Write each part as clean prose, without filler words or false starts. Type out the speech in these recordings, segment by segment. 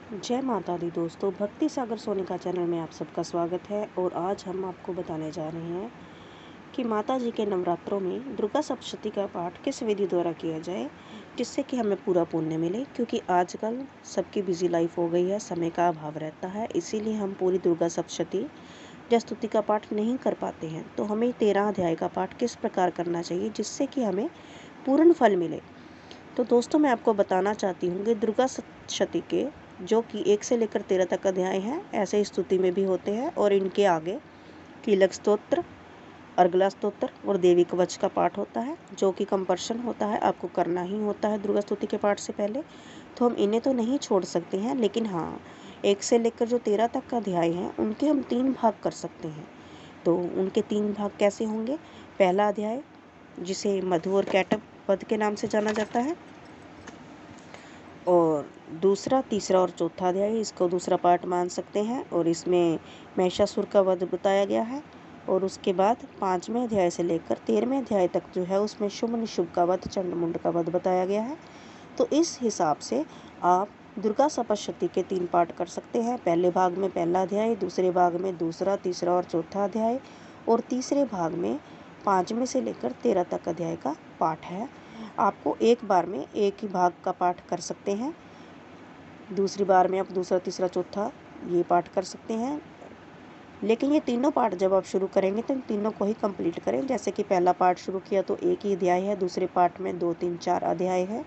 जय माता दी दोस्तों, भक्ति सागर सोनिका चैनल में आप सबका स्वागत है। और आज हम आपको बताने जा रहे हैं कि माता जी के नवरात्रों में दुर्गा सप्तशती का पाठ किस विधि द्वारा किया जाए जिससे कि हमें पूरा पुण्य मिले। क्योंकि आजकल सबकी बिजी लाइफ हो गई है, समय का अभाव रहता है, इसीलिए हम पूरी दुर्गा सप्तशती या स्तुति का पाठ नहीं कर पाते हैं। तो हमें 13 अध्याय का पाठ किस प्रकार करना चाहिए जिससे कि हमें पूर्ण फल मिले। तो दोस्तों, मैं आपको बताना चाहती हूँ कि दुर्गा सप्तशती के जो कि 1 से लेकर 13 तक अध्याय हैं, ऐसे स्तुति में भी होते हैं। और इनके आगे कीलक स्तोत्र, अर्गला स्तोत्र और देवी कवच का पाठ होता है, जो कि कंपल्सन होता है, आपको करना ही होता है दुर्गा स्तुति के पाठ से पहले। तो हम इन्हें तो नहीं छोड़ सकते हैं, लेकिन हाँ, 1 से लेकर जो 13 तक का अध्याय हैं उनके हम 3 भाग कर सकते हैं। तो उनके 3 भाग कैसे होंगे? पहला अध्याय, जिसे मधु और कैटभ वध के नाम से जाना जाता है, और दूसरा, तीसरा और चौथा अध्याय इसको दूसरा पार्ट मान सकते हैं, और इसमें महिषासुर का वध बताया गया है। और उसके बाद 5वें अध्याय से लेकर 13वें अध्याय तक जो है उसमें शुभ निशुभ का वध, चंडमुंड का वध बताया गया है। तो इस हिसाब से आप दुर्गा सप्तशती के 3 पार्ट कर सकते हैं। पहले भाग में पहला अध्याय, दूसरे भाग में दूसरा, तीसरा और चौथा अध्याय, और तीसरे भाग में 5वें से लेकर 13 तक अध्याय का पाठ है। आपको एक बार में एक ही भाग का पाठ कर सकते हैं, दूसरी बार में आप दूसरा, तीसरा, चौथा ये पाठ कर सकते हैं। लेकिन ये तीनों पाठ जब आप शुरू करेंगे तो इन तीनों को ही कंप्लीट करें। जैसे कि पहला पाठ शुरू किया तो एक ही अध्याय है, दूसरे पाठ में 2, 3, 4 अध्याय है,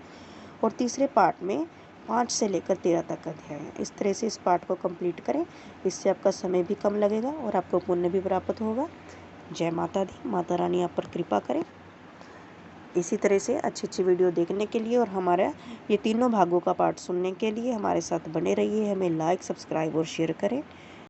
और तीसरे पाठ में 5 से लेकर 13 तक अध्याय है। इस तरह से इस पाठ को कंप्लीट करें, इससे आपका समय भी कम लगेगा और आपको पुण्य भी प्राप्त होगा। जय माता दी, माता रानी आप पर कृपा करें। इसी तरह से अच्छी अच्छी वीडियो देखने के लिए और हमारा ये तीनों भागों का पाठ सुनने के लिए हमारे साथ बने रहिए। हमें लाइक, सब्सक्राइब और शेयर करें।